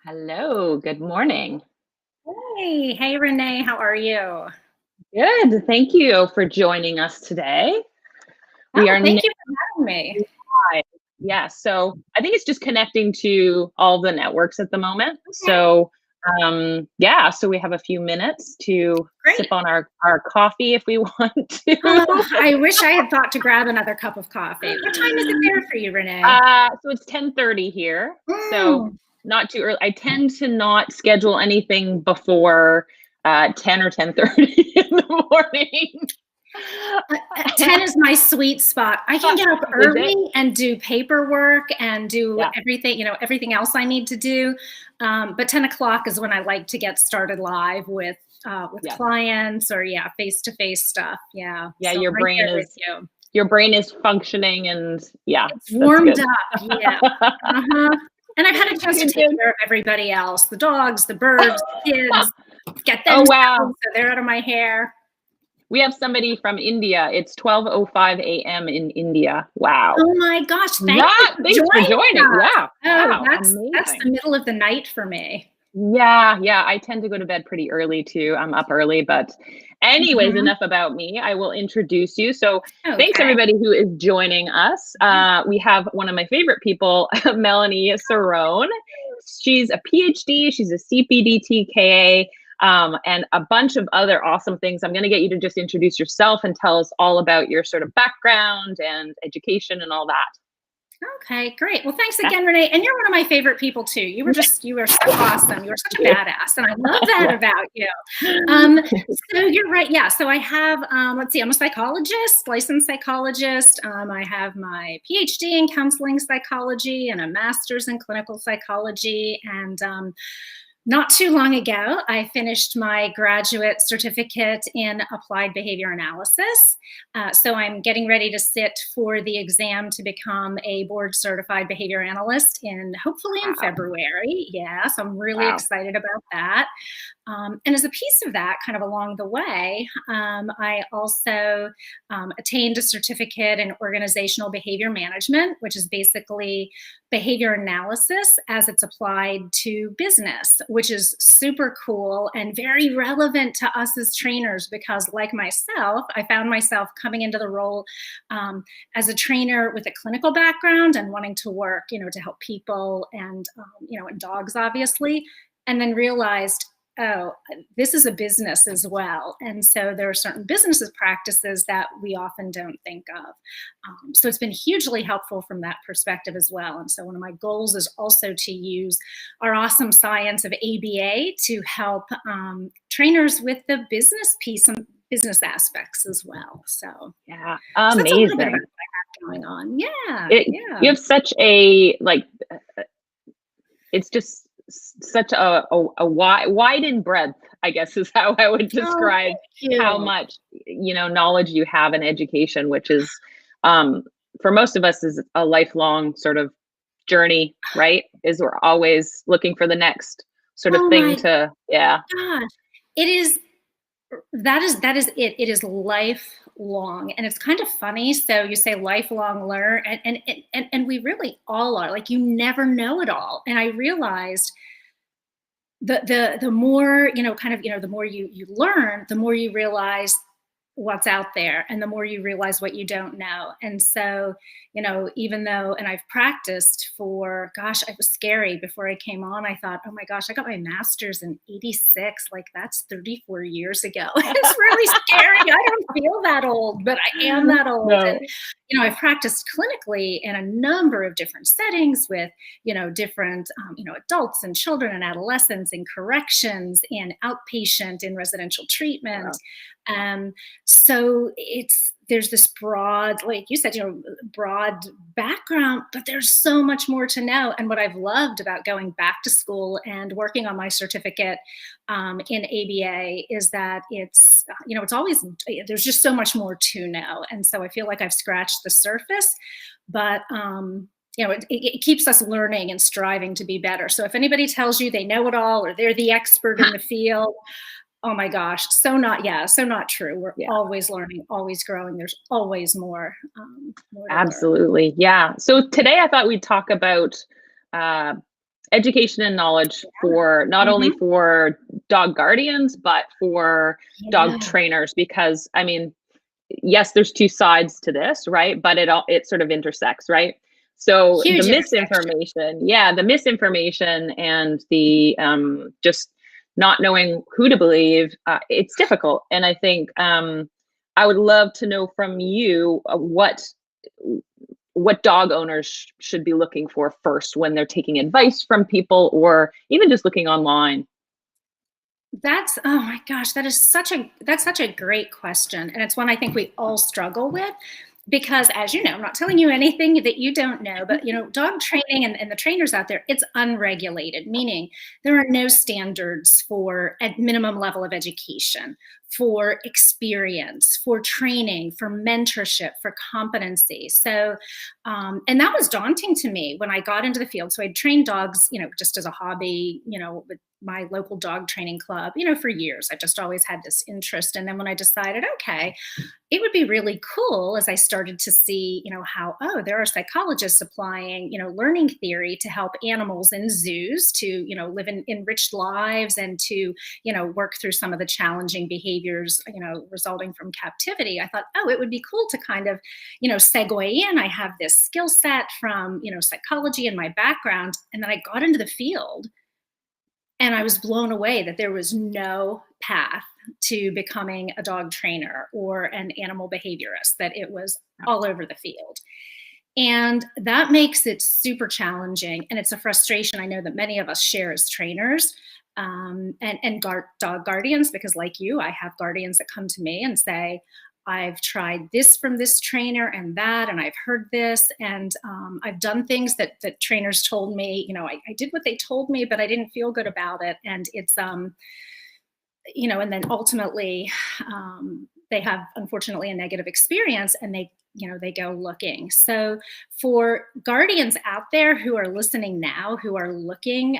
Hello, good morning. Hey Renee, how are you? Good, thank you for joining us today. We Oh, are now thank you for having me. live. Yeah, so I think it's just connecting to all the networks at the moment. Okay, Yeah, so we have a few minutes to sip great. on our coffee if we want to. Oh, I wish I had thought to grab another cup of coffee. What time is it there for you, Renee? So it's 10:30 here, so Mm. not too early. I tend to not schedule anything before 10 or 10:30 in the morning. 10 is my sweet spot. I can get up Is it? early and do paperwork and do Yeah. everything, everything else I need to do. But 10 o'clock is when I like to get started live with Yeah. clients or face-to-face stuff. Yeah. Yeah, So I'm right there with you. your brain is functioning and yeah, It's that's warmed good. up, yeah. Uh-huh, and I've had a chance to Good, take good. care of everybody else, the dogs, the birds, the kids, get them Oh, wow. settled so they're out of my hair. We have somebody from India. It's 12:05 AM in India. Wow. Oh my gosh, thank you That for thanks for joining joining. us. Yeah. Oh, Wow, that's the amazing. middle of the night for me. Yeah, yeah, I tend to go to bed pretty early too. I'm up early, but anyways, Mhm. enough about me. I will introduce you. So, thanks Okay. everybody who is joining us. We have one of my favorite people, Melanie Cerone. She's a PhD, she's a CPDT-KA, and a bunch of other awesome things. I'm going to get you to just introduce yourself and tell us all about your sort of background and education and all that. Okay, great. Well, thanks Yeah. again, Renee. And you're one of my favorite people too. You were so awesome. You were such a Thank badass. And I love that you. about you. Um, so you're right. Yeah. So I have, let's see, I'm a psychologist, licensed psychologist. I have my PhD in counseling psychology and a master's in clinical psychology. And not too long ago, I finished my graduate certificate in applied behavior analysis. So I'm getting ready to sit for the exam to become a board certified behavior analyst hopefully in Wow. February. Yeah, so I'm really Wow. excited about that. And as a piece of that, kind of along the way, I also attained a certificate in organizational behavior management, which is basically behavior analysis as it's applied to business, which is super cool and very relevant to us as trainers because, like myself, I found myself coming into the role as a trainer with a clinical background and wanting to work, to help people and dogs, obviously, and then realized, oh, this is a business as well. And so there are certain businesses practices that we often don't think of. So it's been hugely helpful from that perspective as well. And so one of my goals is also to use our awesome science of ABA to help trainers with the business piece and business aspects as well. Yeah, So that's a little bit about amazing. what I have going on. Yeah, You yeah. have such a like it's just such a wide in breadth, I guess is how I would Oh, describe thank how you. much knowledge you have in education, which is um for most of us is a lifelong sort of journey, right? Is we're always looking for the next sort of Oh thing my to yeah. gosh. It is that is it. It is lifelong. And it's kind of funny. So you say lifelong learn and we really all are. Like you never know it all. And I realized the more, the more you learn, the more you realize what's out there and the more you realize what you don't know. And so, even though, and I've practiced for, gosh, it was scary before I came on. I thought, oh my gosh, I got my master's in 86. Like that's 34 years ago. It's really scary. I don't feel that old, but I am that old. And, No. I've practiced clinically in a number of different settings with, different, adults and children and adolescents in corrections, in outpatient, in residential treatment. Wow. So there's this broad, like you said, broad background, but there's so much more to know. And what I've loved about going back to school and working on my certificate in ABA is that it's always, there's just so much more to know. And so I feel like I've scratched the surface, but it keeps us learning and striving to be better. So if anybody tells you they know it all or they're the expert in the field, oh my gosh, so not true. We're Yeah. always learning, always growing. There's always more to learn. Absolutely. Yeah. So today I thought we'd talk about uh, education and knowledge for not only Mhm. for dog guardians, but for Yeah. dog trainers, because I mean, yes, there's two sides to this, right? But it sort of intersects, right? So the Huge intersection. misinformation, yeah, the misinformation and the just not knowing who to believe, it's difficult. And I think I would love to know from you what dog owners should be looking for first when they're taking advice from people or even just looking online. That's oh my gosh, that's such a great question, and it's one I think we all struggle with because, as you know, I'm not telling you anything that you don't know, but dog training and the trainers out there, it's unregulated, meaning there are no standards for a minimum level of education, for experience, for training, for mentorship, for competency. So, and that was daunting to me when I got into the field. So I trained dogs, just as a hobby, with my local dog training club, for years. I just always had this interest. And then when I decided, okay, it would be really cool as I started to see, how, oh, there are psychologists applying, learning theory to help animals in zoos to, live in enriched lives and to, work through some of the challenging behaviors, resulting from captivity. I thought, oh, it would be cool to kind of, segue in. I have this skill set from, psychology and my background. And then I got into the field and I was blown away that there was no path to becoming a dog trainer or an animal behaviorist, that it was all over the field. And that makes it super challenging. And it's a frustration I know that many of us share as trainers, and dog guardians, because like you, I have guardians that come to me and say, I've tried this from this trainer and that, and I've heard this, and I've done things that trainers told me, I did what they told me, but I didn't feel good about it. And it's, and then ultimately they have, unfortunately, a negative experience and they go looking. So for guardians out there who are listening now, who are looking,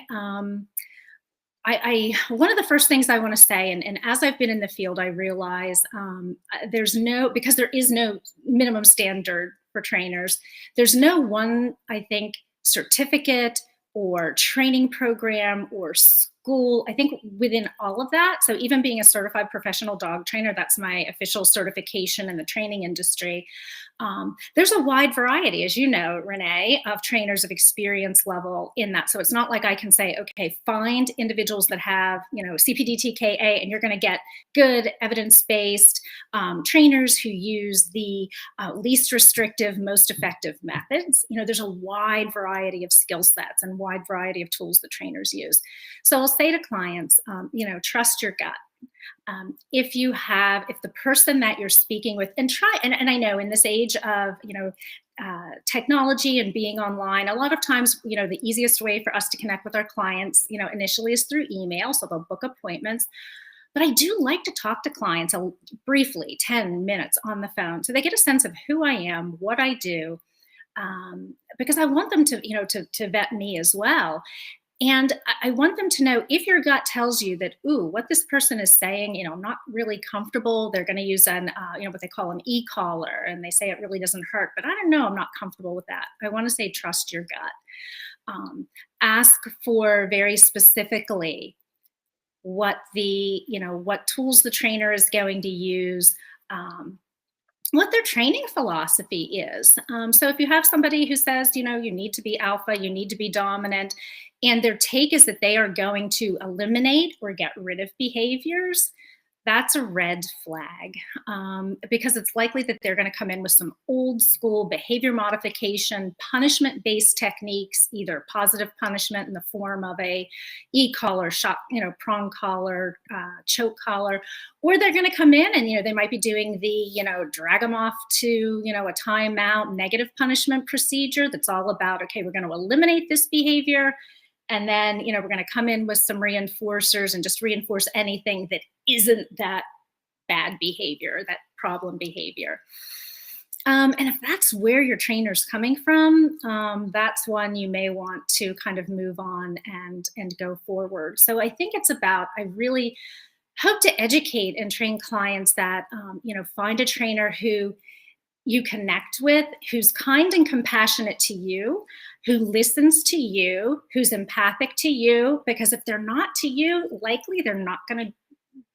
I one of the first things I want to say, and as I've been in the field, I realize because there is no minimum standard for trainers. There's no one, I think, certificate or training program or school. I think within all of that, so even being a certified professional dog trainer, that's my official certification in the training industry. There's a wide variety, as you know, Renee, of trainers of experience level in that. So it's not like I can say, okay, find individuals that have, CPDT-KA, and you're going to get good evidence-based trainers who use the least restrictive, most effective methods. There's a wide variety of skill sets and wide variety of tools that trainers use. So I'll say to clients, trust your gut. If the person that you're speaking with, and I know in this age of, technology and being online, a lot of times, the easiest way for us to connect with our clients, initially is through email. So they'll book appointments. But I do like to talk to clients briefly, 10 minutes on the phone, so they get a sense of who I am, what I do, because I want them to vet me as well. And I want them to know, if your gut tells you that, ooh, what this person is saying, I'm not really comfortable. They're going to use what they call an e-collar, and they say it really doesn't hurt, but I don't know, I'm not comfortable with that. I want to say, trust your gut. Ask for very specifically what what tools the trainer is going to use, what their training philosophy is. So if you have somebody who says, you need to be alpha, you need to be dominant, and their take is that they are going to eliminate or get rid of behaviors, that's a red flag, because it's likely that they're going to come in with some old school behavior modification, punishment-based techniques, either positive punishment in the form of a e-collar, shock, prong collar, choke collar, or they're going to come in and, they might be doing the, drag them off to, a timeout negative punishment procedure that's all about, okay, we're going to eliminate this behavior. And then, we're going to come in with some reinforcers and just reinforce anything that isn't that bad behavior, that problem behavior. And if that's where your trainer's coming from, that's one you may want to kind of move on and go forward. So I think it's about, I really hope to educate and train clients that, find a trainer who you connect with, who's kind and compassionate to you, who listens to you, who's empathic to you, because if they're not to you, likely they're not going to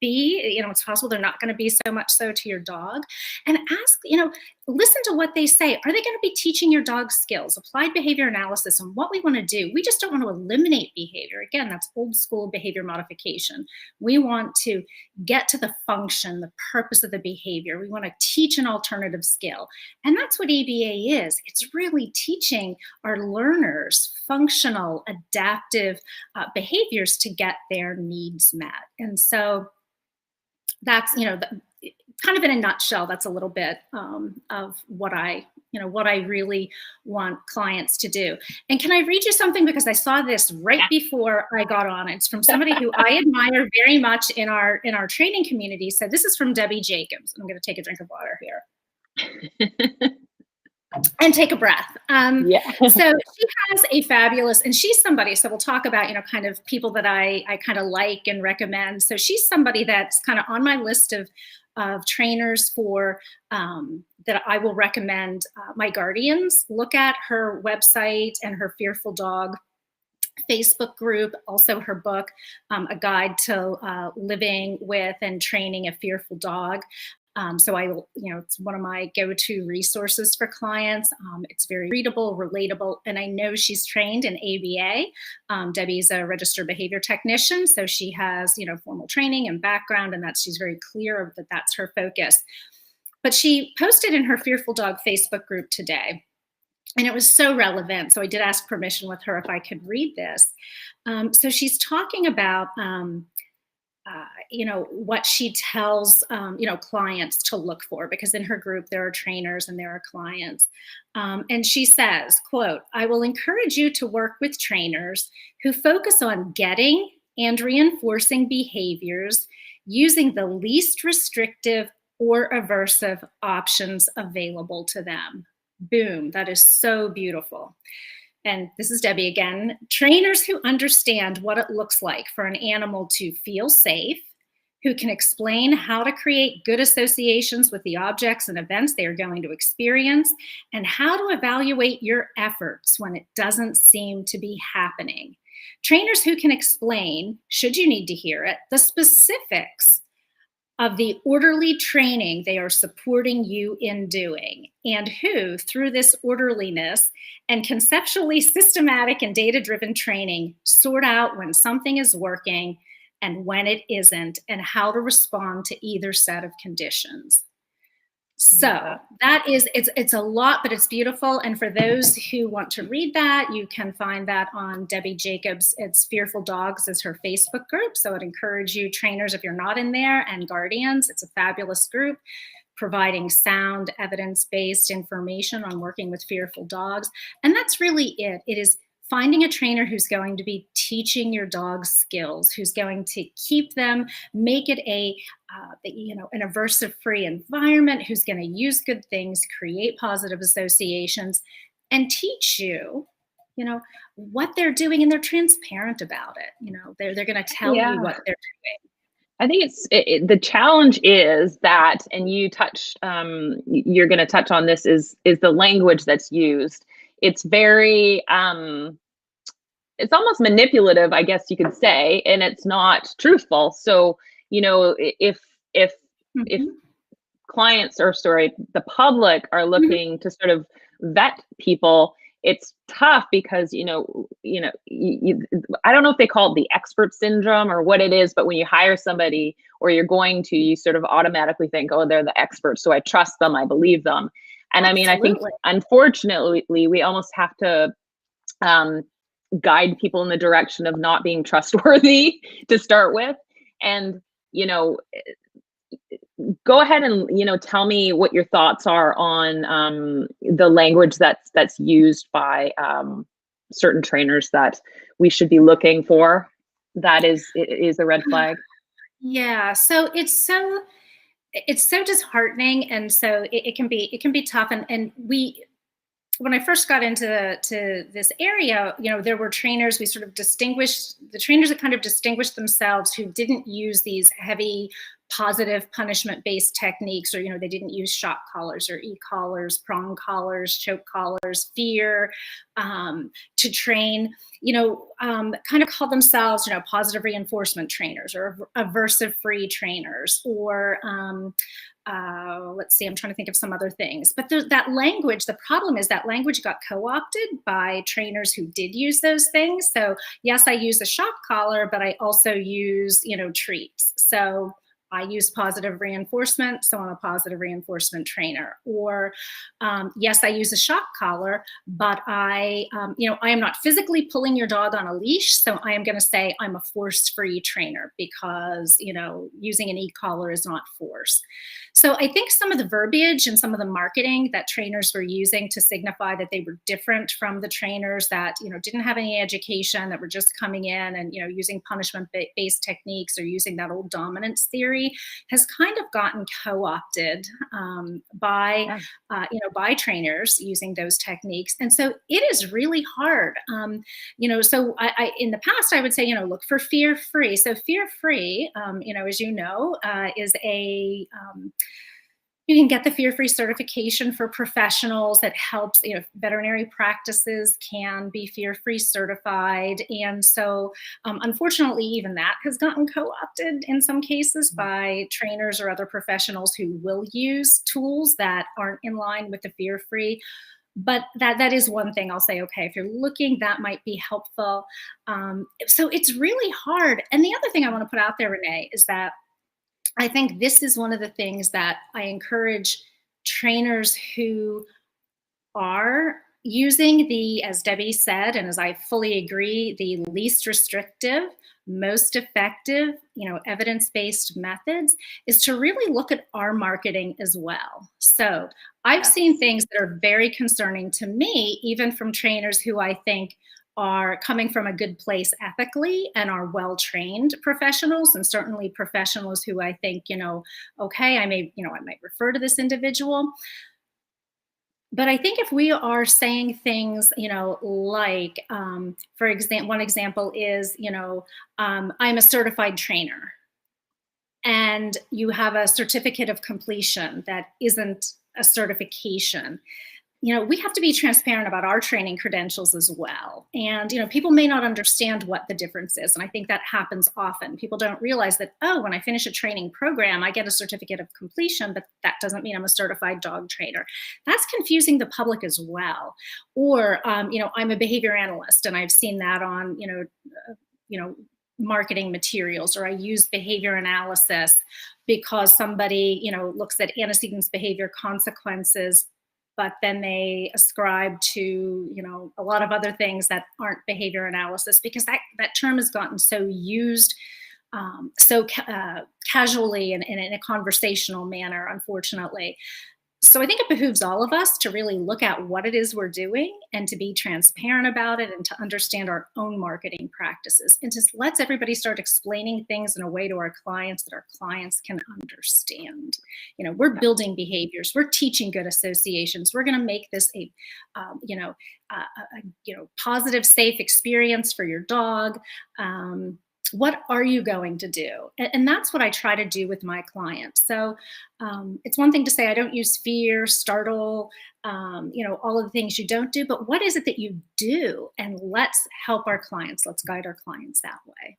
be, it's possible they're not going to be so much so to your dog. And ask, listen to what they say. Are they going to be teaching your dog skills, applied behavior analysis, and what we want to do? We just don't want to eliminate behavior. Again, that's old school behavior modification. We want to get to the function, the purpose of the behavior. We want to teach an alternative skill. And that's what ABA is. It's really teaching our learners functional, adaptive behaviors to get their needs met. And so that's, kind of in a nutshell, that's a little bit of what I really want clients to do. And can I read you something? Because I saw this right before I got on. It's from somebody who I admire very much in our training community. So this is from Debbie Jacobs. I'm going to take a drink of water here. And take a breath. So she has a fabulous, and she's somebody, so we'll talk about, kind of people that I kind of like and recommend. So she's somebody that's kind of on my list of trainers for that I will recommend my guardians look at. Her website and her Fearful Dog Facebook group, also her book, A Guide to Living with and Training a Fearful Dog. So it's one of my go-to resources for clients. It's very readable, relatable, and I know she's trained in ABA. Debbie's a registered behavior technician, so she has, formal training and background, and she's very clear that that's her focus. But she posted in her Fearful Dog Facebook group today, and it was so relevant. So I did ask permission with her if I could read this. So she's talking about what she tells, clients to look for, because in her group, there are trainers and there are clients. And she says, quote, "I will encourage you to work with trainers who focus on getting and reinforcing behaviors using the least restrictive or aversive options available to them." Boom, that is so beautiful. And this is Debbie again. "Trainers who understand what it looks like for an animal to feel safe, who can explain how to create good associations with the objects and events they are going to experience, and how to evaluate your efforts when it doesn't seem to be happening. Trainers who can explain, should you need to hear it, the specifics of the orderly training they are supporting you in doing, and who, through this orderliness and conceptually systematic and data-driven training, sort out when something is working and when it isn't, and how to respond to either set of conditions." So that is, it's a lot, but it's beautiful. And for those who want to read that, you can find that on Debbie Jacobs. It's Fearful Dogs is her Facebook group. So I'd encourage you, trainers, if you're not in there, and guardians, it's a fabulous group providing sound, evidence-based information on working with fearful dogs. And that's really it. It is finding a trainer who's going to be teaching your dog skills, who's going to keep them, make it an aversive-free environment, who's going to use good things, create positive associations, and teach you, what they're doing, and they're transparent about it. They're going to tell you what they're doing. I think the challenge is that, and you touched, you're going to touch on this, is the language that's used. It's very, it's almost manipulative, I guess you could say, and it's not truthful. So, if clients, or the public are looking to sort of vet people, it's tough because, I don't know if they call it the expert syndrome or what it is, but when you hire somebody, or you sort of automatically think, oh, they're the expert, so I trust them, I believe them. And I mean, I think, unfortunately, we almost have to guide people in the direction of not being trustworthy to start with. And, go ahead and, tell me what your thoughts are on the language that's used by certain trainers that we should be looking for. That is a red flag. Yeah. So it's so disheartening, and so it can be tough. And when I first got into this area, there were trainers, the trainers that kind of distinguished themselves, who didn't use these heavy positive punishment-based techniques, or, they didn't use shock collars or e-collars, prong collars, choke collars, fear, to train, kind of call themselves, positive reinforcement trainers or aversive-free trainers, or let's see, I'm trying to think of some other things. But that language, the problem is that language got co-opted by trainers who did use those things. So yes, I use a shock collar, but I also use, treats. So I use positive reinforcement, so I'm a positive reinforcement trainer. Or yes, I use a shock collar, but I am not physically pulling your dog on a leash, so I am going to say I'm a force-free trainer, because using an e-collar is not force. So I think some of the verbiage and some of the marketing that trainers were using to signify that they were different from the trainers that didn't have any education, that were just coming in and using punishment-based techniques or using that old dominance theory, has kind of gotten co-opted by trainers using those techniques. And so it is really hard. So I in the past, I would say, look for fear-free. So fear-free, as is a you can get the fear-free certification for professionals that helps, veterinary practices can be fear-free certified. And so unfortunately, even that has gotten co-opted in some cases by trainers or other professionals who will use tools that aren't in line with the fear-free. But that is one thing I'll say, okay, if you're looking, that might be helpful. So it's really hard. And the other thing I want to put out there, Renee, is that I think this is one of the things that I encourage trainers who are using the, as Debbie said, and as I fully agree, the least restrictive, most effective, evidence-based methods, is to really look at our marketing as well. So I've seen things that are very concerning to me, even from trainers who I think are coming from a good place ethically and are well-trained professionals, and certainly professionals who I think, okay, I might refer to this individual. But I think if we are saying things, like, for example, one example is, I'm a certified trainer, and you have a certificate of completion that isn't a certification. We have to be transparent about our training credentials as well. And, people may not understand what the difference is. And I think that happens often. People don't realize that, oh, when I finish a training program, I get a certificate of completion, but that doesn't mean I'm a certified dog trainer. That's confusing the public as well. Or, I'm a behavior analyst, and I've seen that on, marketing materials, or I use behavior analysis because somebody, looks at antecedents behavior consequences, but then they ascribe to, a lot of other things that aren't behavior analysis, because that term has gotten so used casually and in a conversational manner, unfortunately. So I think it behooves all of us to really look at what it is we're doing and to be transparent about it and to understand our own marketing practices, and just lets everybody start explaining things in a way to our clients that our clients can understand. We're building behaviors, we're teaching good associations, we're going to make this a positive, safe experience for your dog. What are you going to do? And that's what I try to do with my clients. So it's one thing to say, I don't use fear, startle, all of the things you don't do, but what is it that you do? And let's help our clients. Let's guide our clients that way.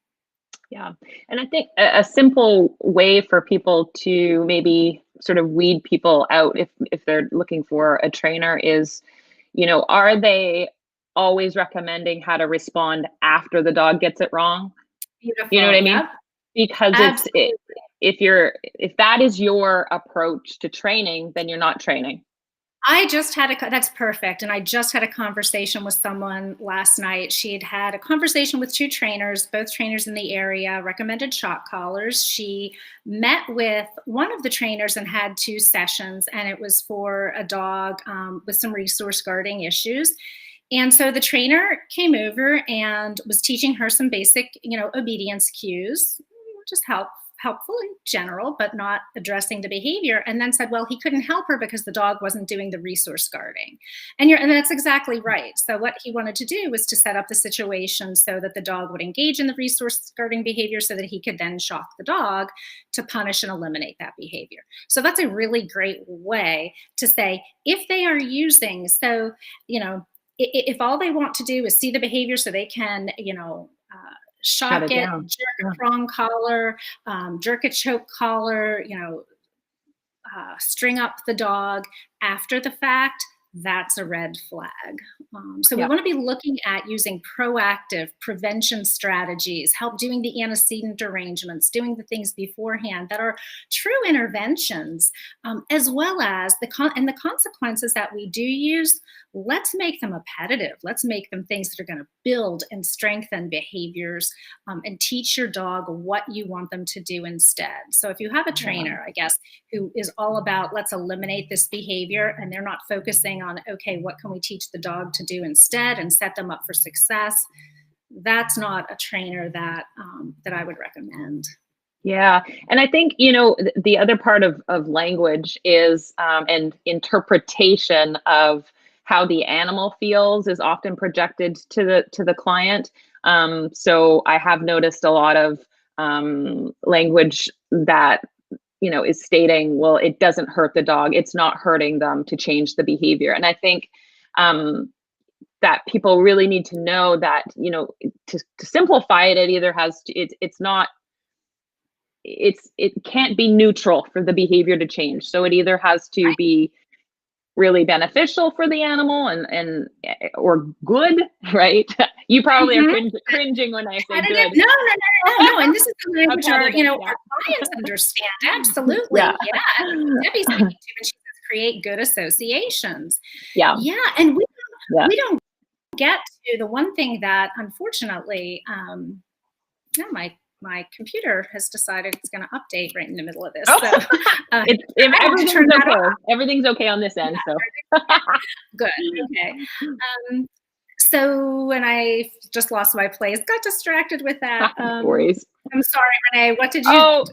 Yeah. And I think a simple way for people to maybe sort of weed people out if they're looking for a trainer is, are they always recommending how to respond after the dog gets it wrong? Beautiful. You know what I mean? Yep. Because if that is your approach to training, then you're not training. That's perfect. And I just had a conversation with someone last night. She had a conversation with two trainers, both trainers in the area, recommended shock collars. She met with one of the trainers and had 2 sessions, and it was for a dog with some resource guarding issues. And so the trainer came over and was teaching her some basic, obedience cues, just helpful in general, but not addressing the behavior, and then said, well, he couldn't help her because the dog wasn't doing the resource guarding. And that's exactly right. So what he wanted to do was to set up the situation so that the dog would engage in the resource guarding behavior so that he could then shock the dog to punish and eliminate that behavior. So that's a really great way to say, if they are using, so, if all they want to do is see the behavior so they can, shock it, jerk a prong collar, jerk a choke collar, string up the dog after the fact, that's a red flag. So we want to be looking at using proactive prevention strategies, help doing the antecedent arrangements, doing the things beforehand that are true interventions, as well as the consequences that we do use. Let's make them appetitive. Let's make them things that are going to build and strengthen behaviors, and teach your dog what you want them to do instead. So if you have a trainer, I guess, who is all about let's eliminate this behavior, and they're not focusing on, okay, what can we teach the dog to do instead and set them up for success, that's not a trainer that I would recommend. Yeah. And I think, the other part of language is, and interpretation of how the animal feels is often projected to the client. So I have noticed a lot of language that, is stating, well, it doesn't hurt the dog. It's not hurting them to change the behavior. And I think that people really need to know that, to simplify it, it either has to, it can't be neutral for the behavior to change. So it either has to be really beneficial for the animal and or good, right? You probably are cringing when I say good. No. And this is the language our clients understand. Absolutely. Yeah. Debbie's speaking to, and she says create good associations. Yeah. And we don't get to the one thing that unfortunately, my computer has decided it's going to update right in the middle of this. So everything's okay on this end. So good. Okay. So when I just lost my place, got distracted with that. No worries. I'm sorry, Renee. What did you?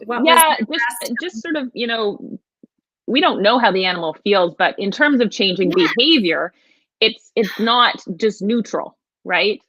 Just sort of, we don't know how the animal feels, but in terms of changing behavior, it's not just neutral, right?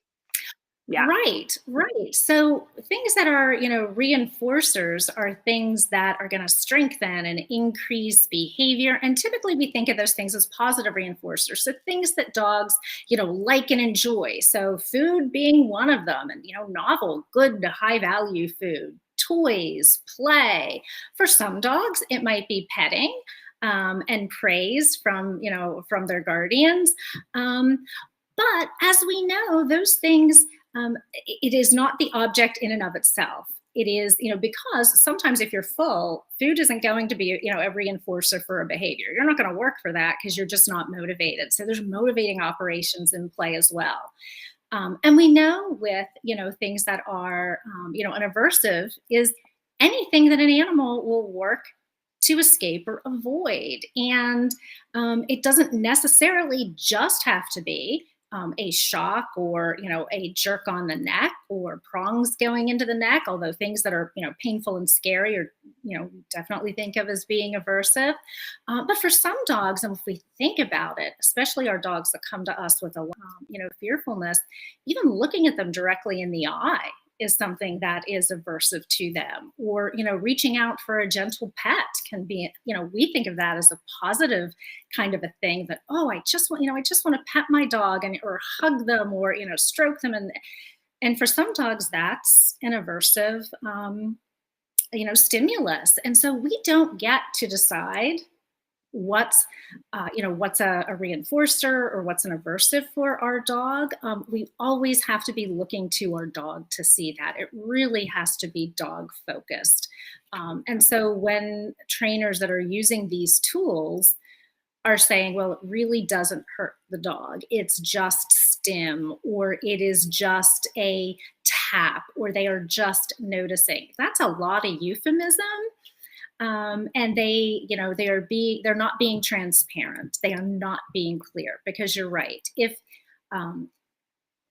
Yeah. Right. So things that are, reinforcers are things that are going to strengthen and increase behavior. And typically we think of those things as positive reinforcers. So things that dogs, like and enjoy. So food being one of them, and, novel, good, high value food, toys, play. For some dogs, it might be petting. And praise from their guardians. But as we know, those things, it is not the object in and of itself. It is, because sometimes if you're full, food isn't going to be, a reinforcer for a behavior. You're not going to work for that because you're just not motivated. So there's motivating operations in play as well. And we know with, things that are, an aversive is anything that an animal will work to escape or avoid. And it doesn't necessarily just have to be a shock or, a jerk on the neck or prongs going into the neck, although things that are, painful and scary or, definitely think of as being aversive. But for some dogs, and if we think about it, especially our dogs that come to us with a, fearfulness, even looking at them directly in the eye is something that is aversive to them. Or, reaching out for a gentle pet can be, we think of that as a positive kind of a thing that, oh, I just want to pet my dog or hug them or, stroke them. And for some dogs, that's an aversive, stimulus. And so we don't get to decide what's a reinforcer or what's an aversive for our dog. We always have to be looking to our dog to see that. It really has to be dog focused. And so when trainers that are using these tools are saying, well, it really doesn't hurt the dog, it's just stim, or it is just a tap, or they are just noticing, that's a lot of euphemism. And they're not being transparent. They are not being clear, because you're right. If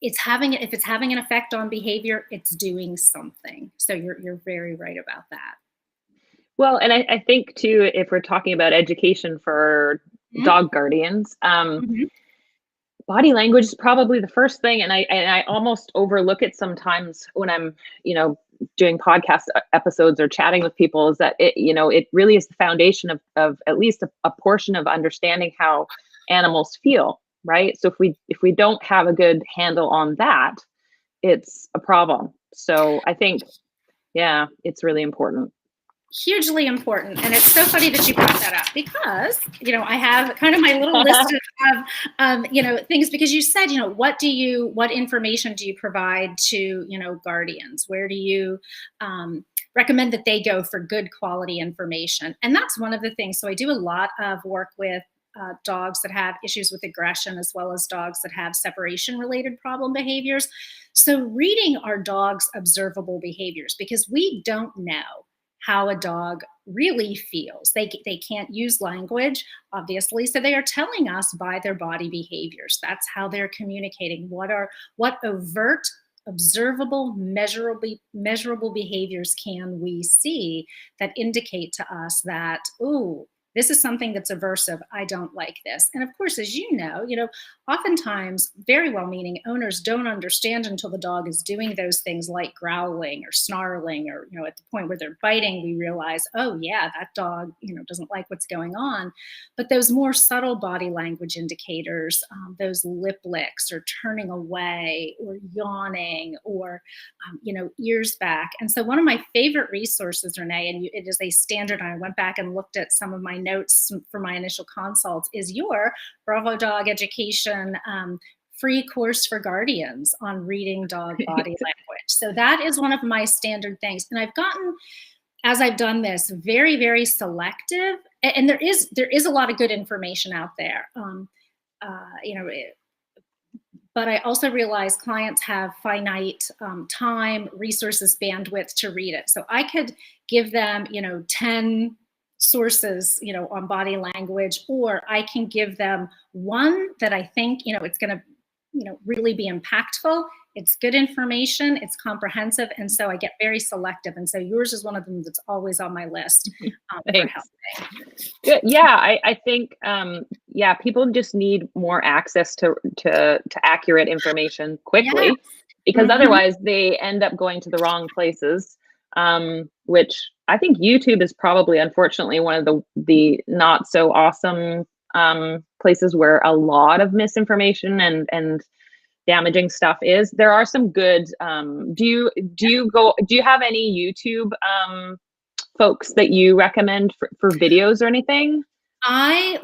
it's having an effect on behavior, it's doing something. So you're very right about that. Well, and I think too, if we're talking about education for dog guardians, Mm-hmm. body language is probably the first thing, and I almost overlook it sometimes when I'm, doing podcast episodes or chatting with people, is that it really is the foundation of at least a portion of understanding how animals feel, right? So if we don't have a good handle on that, it's a problem. So I think, yeah, it's really important. Hugely important. And it's so funny that you brought that up because, I have kind of my little list of things, because you said, what information do you provide to, guardians? Where do you recommend that they go for good quality information? And that's one of the things. So I do a lot of work with dogs that have issues with aggression, as well as dogs that have separation related problem behaviors. So reading our dog's observable behaviors, because we don't know how a dog really feels. They can't use language, obviously, so they are telling us by their body behaviors. That's how they're communicating. What overt, observable, measurable behaviors can we see that indicate to us that, ooh, this is something that's aversive. I don't like this. And of course, as you know, oftentimes very well-meaning owners don't understand until the dog is doing those things like growling or snarling, or, at the point where they're biting, we realize, oh yeah, that dog, doesn't like what's going on. But those more subtle body language indicators, those lip licks or turning away or yawning or, ears back. And so one of my favorite resources, Renee, and it is a standard, and I went back and looked at some of my notes for my initial consults, is your Bravo Dog Education free course for guardians on reading dog body language. So that is one of my standard things. And I've gotten, as I've done this, very, very selective. And there is a lot of good information out there. But I also realize clients have finite time, resources, bandwidth to read it. So I could give them, 10 sources, on body language, or I can give them one that I think, it's going to, really be impactful. It's good information, it's comprehensive, and so I get very selective. And so yours is one of them that's always on my list for helping. Good. Yeah, I think people just need more access to accurate information quickly, because otherwise they end up going to the wrong places. Which I think YouTube is probably, unfortunately, one of the not so awesome places where a lot of misinformation and damaging stuff is. There are some good. Do you have any YouTube folks that you recommend for videos or anything? I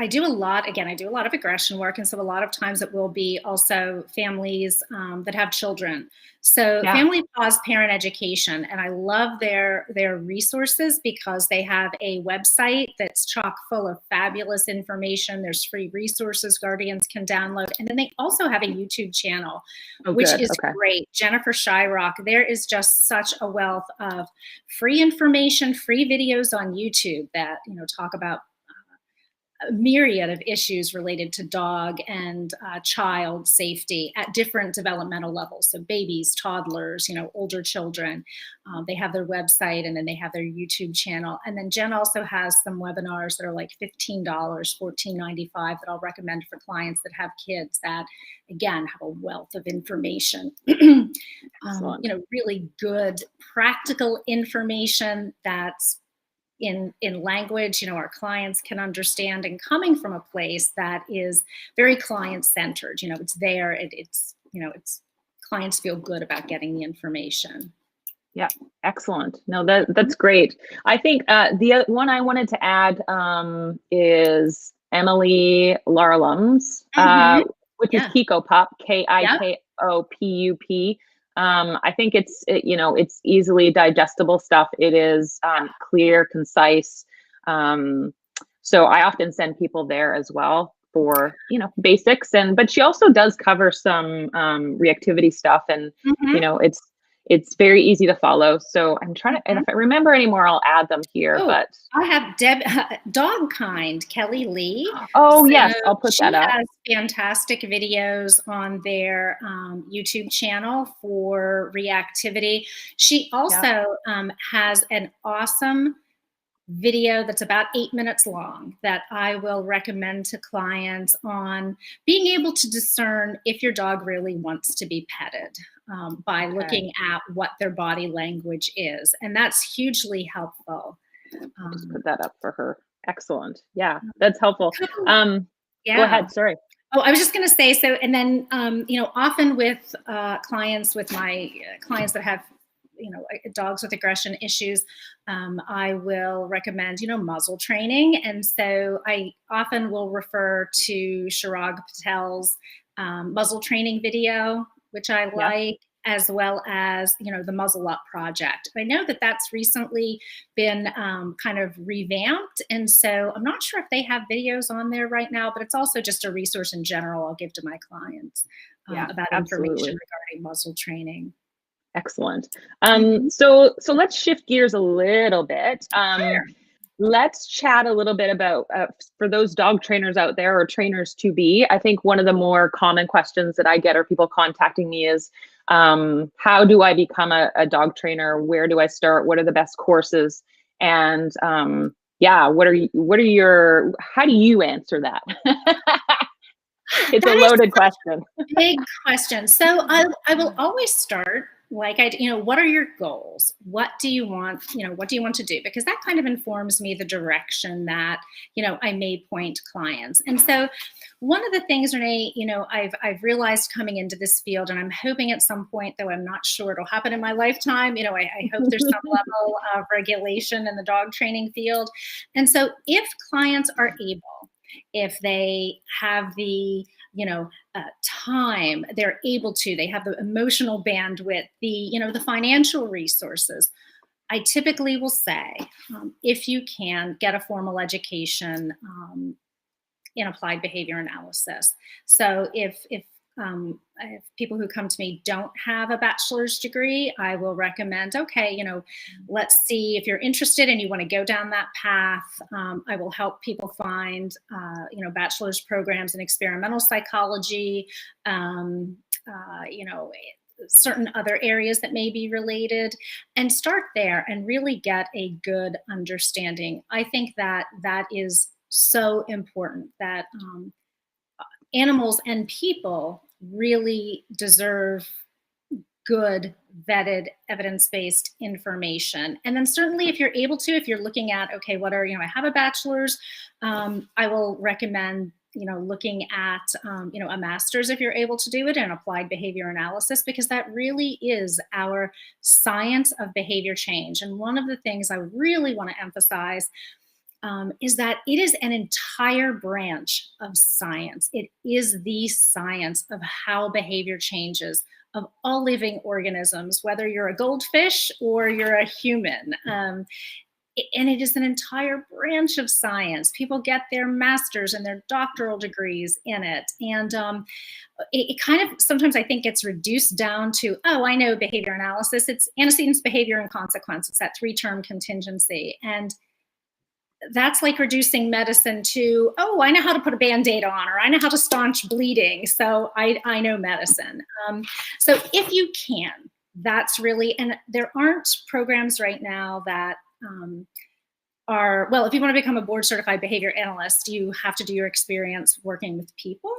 do a lot of aggression work. And so a lot of times it will be also families that have children. So Family Pause Parent Education. And I love their resources because they have a website that's chock full of fabulous information. There's free resources guardians can download. And then they also have a YouTube channel, which is great. Jennifer Shyrock. There is just such a wealth of free information, free videos on YouTube that, talk about a myriad of issues related to dog and child safety at different developmental levels. So babies, toddlers, older children. They have their website, and then they have their YouTube channel. And then Jen also has some webinars that are like $15, $14.95 that I'll recommend for clients that have kids that, again, have a wealth of information. Really good practical information that's in language, our clients can understand, and coming from a place that is very client-centered. It's there. It's clients feel good about getting the information. Yeah, excellent. No, that's great. I think the one I wanted to add is Emily Larlam's, which is Kiko Pup, KIKOPUP. I think it's easily digestible stuff. It is clear, concise. So I often send people there as well for, basics. But she also does cover some reactivity stuff, and, it's very easy to follow. So I'm trying to, and if I remember any more, I'll add them here. Oh, but I have Dog Kind, Kelly Lee. oh, So yes, I'll put that up. She has fantastic videos on their YouTube channel for reactivity. She also has an awesome video that's about 8 minutes long that I will recommend to clients on being able to discern if your dog really wants to be petted by looking at what their body language is. And that's hugely helpful. I'll just put that up for her. Excellent. Yeah, that's helpful. Go ahead. Sorry. Oh, I was just going to say, so, and then, you know, often with clients, with my clients that have, you know, dogs with aggression issues, I will recommend, you know, muzzle training. And so I often will refer to Chirag Patel's muzzle training video, which I like, as well as, you know, the Muzzle Up project. I know that that's recently been kind of revamped. And so I'm not sure if they have videos on there right now, but it's also just a resource in general I'll give to my clients about information regarding muzzle training. Excellent. So let's shift gears a little bit. Let's chat a little bit about, for those dog trainers out there or trainers to be, I think one of the more common questions that I get or people contacting me is, how do I become a dog trainer? Where do I start? What are the best courses? And how do you answer that? It's a loaded question. Big question. So I will always start what are your goals? What do you want? What do you want to do? Because that kind of informs me the direction that, I may point clients. And so one of the things, Renee, I've realized coming into this field, and I'm hoping at some point, though I'm not sure it'll happen in my lifetime, I hope there's some level of regulation in the dog training field. And so if clients are able, if they have the time, they're able to, they have the emotional bandwidth, the financial resources, I typically will say, if you can, get a formal education in applied behavior analysis. So if people who come to me don't have a bachelor's degree, I will recommend, okay, let's see if you're interested and you want to go down that path. I will help people find, bachelor's programs in experimental psychology, certain other areas that may be related, and start there and really get a good understanding. I think that that is so important, that animals and people really deserve good, vetted, evidence-based information. And then certainly if you're able to, if you're looking at, okay, I have a bachelor's, I will recommend, looking at, a master's if you're able to do it in applied behavior analysis, because that really is our science of behavior change. And one of the things I really want to emphasize is that it is an entire branch of science. It is the science of how behavior changes of all living organisms, whether you're a goldfish or you're a human. And it is an entire branch of science. People get their master's and their doctoral degrees in it. And it kind of sometimes I think gets reduced down to, oh, I know behavior analysis. It's antecedents, behavior, and consequence. It's that 3-term contingency. And that's like reducing medicine to, oh, I know how to put a Band-Aid on, or I know how to staunch bleeding, so I know medicine. So if you can, that's really, and there aren't programs right now that well, if you want to become a board certified behavior analyst, you have to do your experience working with people.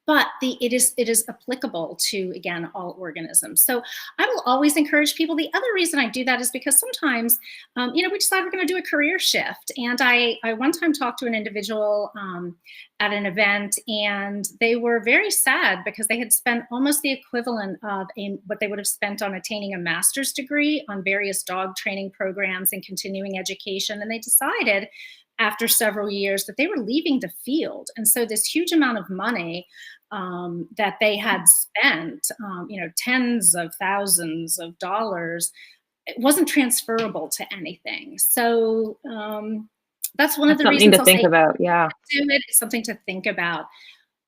But it is applicable to, again, all organisms. So I will always encourage people. The other reason I do that is because sometimes, we decide we're going to do a career shift. And I one time talked to an individual at an event, and they were very sad because they had spent almost the equivalent of what they would have spent on attaining a master's degree on various dog training programs and continuing education. And they decided after several years that they were leaving the field. And so this huge amount of money that they had spent, tens of thousands of dollars, it wasn't transferable to anything. So that's one of the reasons something to think about. Yeah, do it. It's something to think about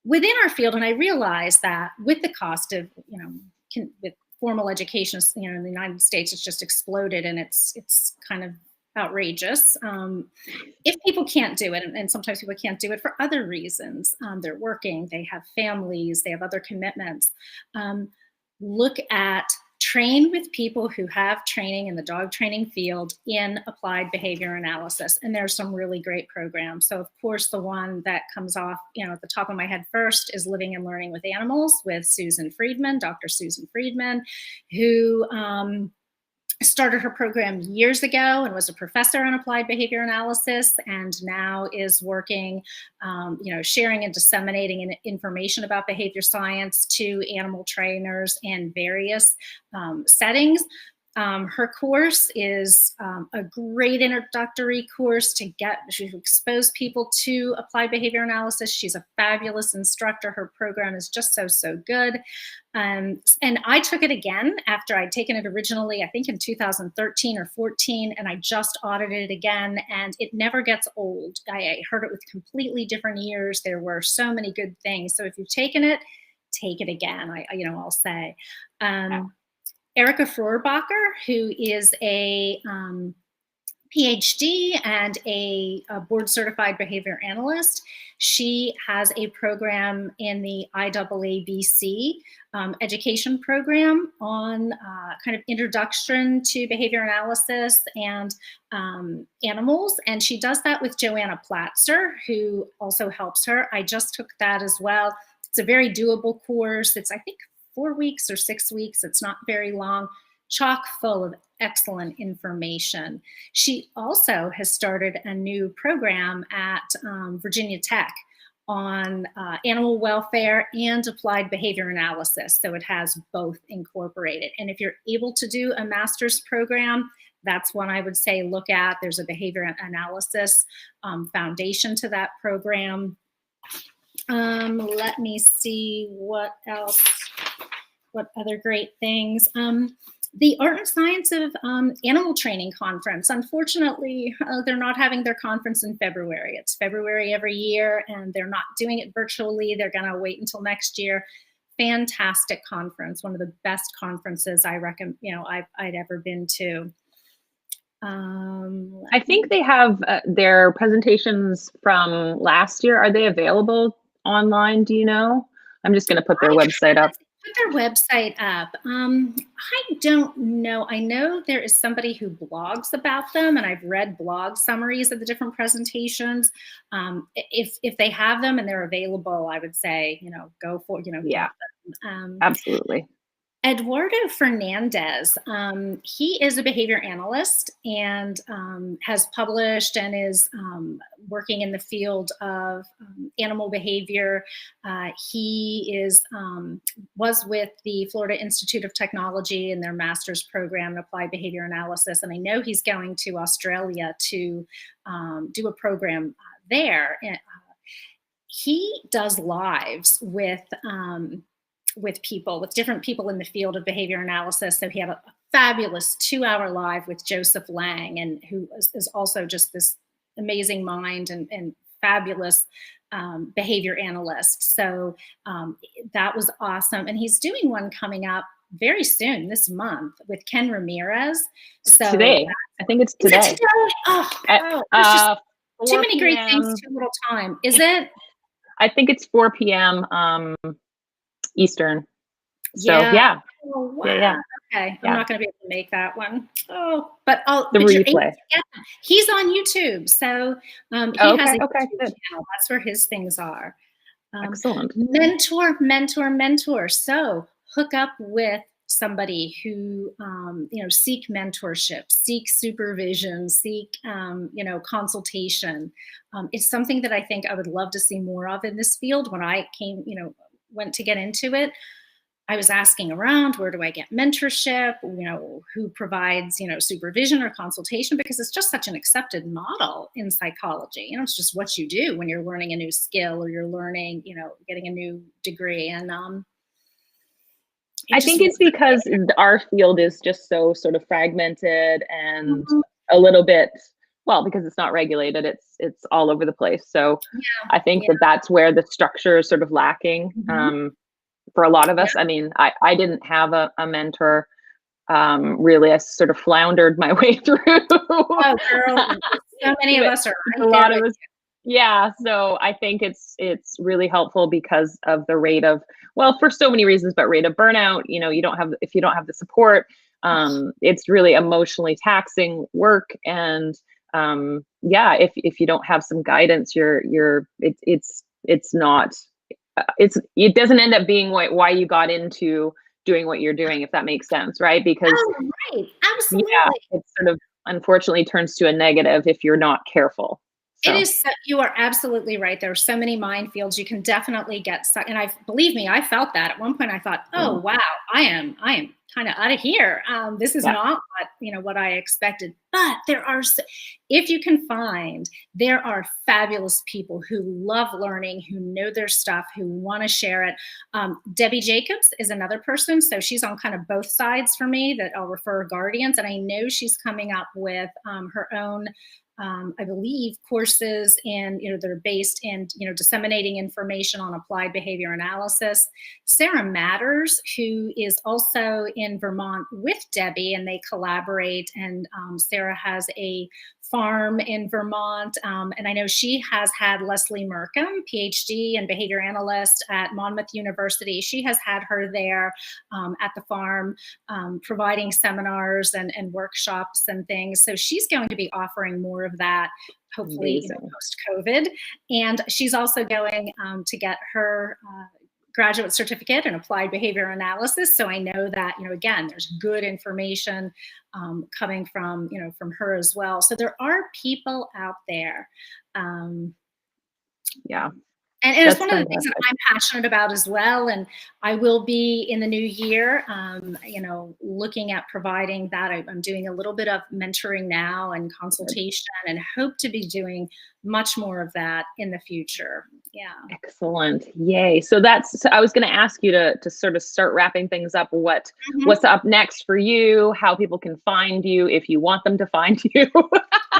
within our field. And I realize that with the cost of, with formal education, in the United States, it's just exploded, and it's kind of outrageous. If people can't do it, and sometimes people can't do it for other reasons, they're working, they have families, they have other commitments, look at train with people who have training in the dog training field in applied behavior analysis. And there's some really great programs. So of course, the one that comes off, at the top of my head first is Living and Learning with Animals with Susan Friedman, Dr. Susan Friedman, who started her program years ago and was a professor in applied behavior analysis, and now is working, sharing and disseminating information about behavior science to animal trainers in various settings. Her course is a great introductory course to expose people to applied behavior analysis. She's a fabulous instructor. Her program is just so good. And I took it again after I'd taken it originally, I think in 2013 or 14, and I just audited it again, and it never gets old. I heard it with completely different ears. There were so many good things. So if you've taken it, take it again, I'll say. Erica Frohrbacher, who is a Ph.D. and a board-certified behavior analyst. She has a program in the IAABC education program on kind of introduction to behavior analysis and animals. And she does that with Joanna Platzer, who also helps her. I just took that as well. It's a very doable course. It's, I think, 4 weeks or 6 weeks. It's not very long, chock full of excellent information. She also has started a new program at Virginia Tech on animal welfare and applied behavior analysis. So it has both incorporated. And if you're able to do a master's program, that's one I would say look at. There's a behavior analysis foundation to that program. Let me see what else. What other great things? The Art and Science of Animal Training Conference. Unfortunately, they're not having their conference in February. It's February every year, and they're not doing it virtually. They're going to wait until next year. Fantastic conference, one of the best conferences I'd ever been to. I think they have their presentations from last year. Are they available online? Do you know? I'm just going to put their website up. Put their website up. I don't know. I know there is somebody who blogs about them, and I've read blog summaries of the different presentations. If they have them and they're available, I would say, go for, yeah, absolutely. Eduardo Fernandez, he is a behavior analyst and has published and is working in the field of animal behavior. He was with the Florida Institute of Technology in their master's program in applied behavior analysis, and I know he's going to Australia to do a program there. He does lives with different people in the field of behavior analysis. So he had a fabulous 2-hour live with Joseph Lang, and who is also just this amazing mind and fabulous behavior analyst. So that was awesome. And he's doing one coming up very soon this month with Ken Ramirez. So today, I think it's today. Is it today? There's just too many great things, too little time. Is it? I think it's 4 p.m. Eastern. So yeah. Oh, wow. Yeah. Okay. Yeah. I'm not going to be able to make that one. Oh, but the replay. He's on YouTube. So he has a YouTube channel. That's where his things are. Excellent. Mentor. So hook up with somebody who, seek mentorship, seek supervision, seek, consultation. It's something that I think I would love to see more of in this field. When I went to get into it, I was asking around, where do I get mentorship? Who provides, supervision or consultation? Because it's just such an accepted model in psychology. It's just what you do when you're learning a new skill or you're learning, getting a new degree. And I think it's because our field is just so sort of fragmented and a little bit, well, because it's not regulated, it's all over the place. So I think that's where the structure is sort of lacking. for a lot of us. I mean, I didn't have a mentor. Really, I sort of floundered my way through. Oh, girl, so many of us are A right lot there of with us. Yeah, so I think it's really helpful because of the rate of, well, for so many reasons, but rate of burnout. You know, if you don't have the support, it's really emotionally taxing work, and yeah, if you don't have some guidance, it's not, it doesn't end up being why you got into doing what you're doing, if that makes sense, right? Because Oh, right. yeah, Absolutely. it sort of unfortunately turns to a negative if you're not careful. It So is, you are absolutely right. There are so many minefields. You can definitely get stuck. And believe me, I felt that at one point. I thought, oh, mm, wow, I am kind of out of here. This is yeah, not what I expected. But if you can find, there are fabulous people who love learning, who know their stuff, who want to share it. Debbie Jacobs is another person. So she's on kind of both sides for me that I'll refer guardians. And I know she's coming up with her own I believe courses that are based in, disseminating information on applied behavior analysis. Sarah Matters, who is also in Vermont with Debbie, and they collaborate. And Sarah has a farm in Vermont. And I know she has had Leslie Merkham, Ph.D. and behavior analyst at Monmouth University. She has had her there at the farm, providing seminars and workshops and things. So she's going to be offering more of that, hopefully, post-COVID. And she's also going to get her graduate certificate in applied behavior analysis. So I know that, again, there's good information coming from her as well. So there are people out there. yeah. And it's one of the things that I'm passionate about as well. And I will be in the new year, looking at providing that. I'm doing a little bit of mentoring now and consultation, and hope to be doing much more of that in the future. Yeah. Excellent. Yay. So I was going to ask you to sort of start wrapping things up. What's up next for you? How people can find you if you want them to find you.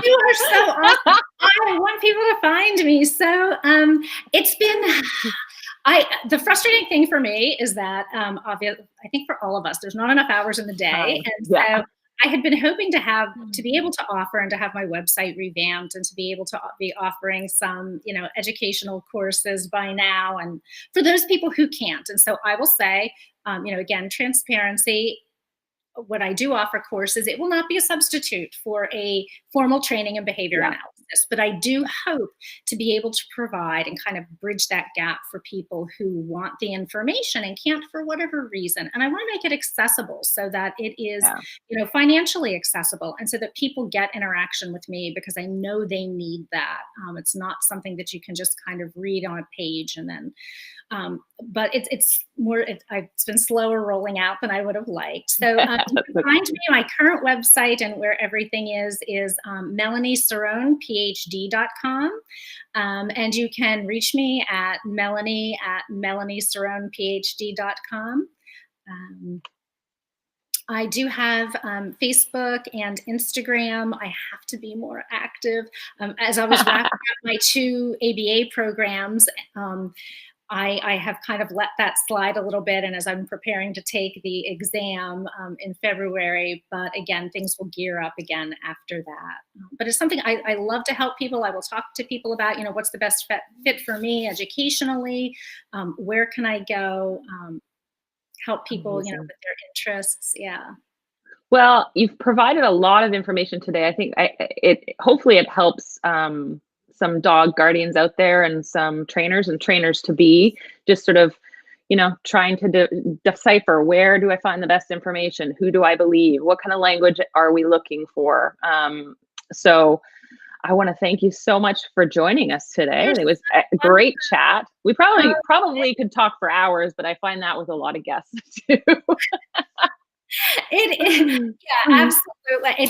You are so awesome. I want people to find me. So it's been, the frustrating thing for me is that obviously, I think for all of us, there's not enough hours in the day. And so I had been hoping to be able to offer and to have my website revamped and to be able to be offering some, educational courses by now. And for those people who can't. And so I will say, again, transparency. When I do offer courses, it will not be a substitute for a formal training in behavior analysis, but I do hope to be able to provide and kind of bridge that gap for people who want the information and can't for whatever reason. And I want to make it accessible so that it is, financially accessible, and so that people get interaction with me, because I know they need that. It's not something that you can just kind of read on a page and then but it's been slower rolling out than I would have liked. So you can find me, my current website and where everything is Melanie Cerone, Ph.D.com. And you can reach me at melanie@melanieceronephd.com. I do have Facebook and Instagram. I have to be more active. As I was wrapping up my 2 ABA programs, I have kind of let that slide a little bit, and as I'm preparing to take the exam in February, but again, things will gear up again after that. But it's something I love to help people. I will talk to people about, what's the best fit for me educationally, where can I go, help people, with their interests. Yeah. Well, you've provided a lot of information today. I think hopefully it helps some dog guardians out there and some trainers and trainers to be just sort of, trying to decipher, where do I find the best information? Who do I believe? What kind of language are we looking for? So I want to thank you so much for joining us today. It was a great chat. We probably could talk for hours, but I find that with a lot of guests too. It is, absolutely.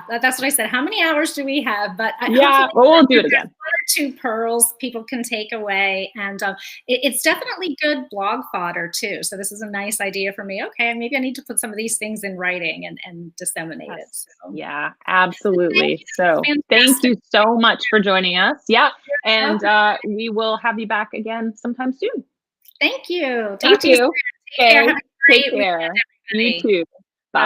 That's what I said. How many hours do we have? But we'll do it again. 1 or 2 pearls people can take away, and it's definitely good blog fodder too. So this is a nice idea for me. Okay, maybe I need to put some of these things in writing and disseminate it. So. Yeah, absolutely. So thank you so much for joining us. Yeah, and we will have you back again sometime soon. Thank you. Talk Thank to you soon. you. Take care. Okay. Have a great Take weekend, care. You everybody. too.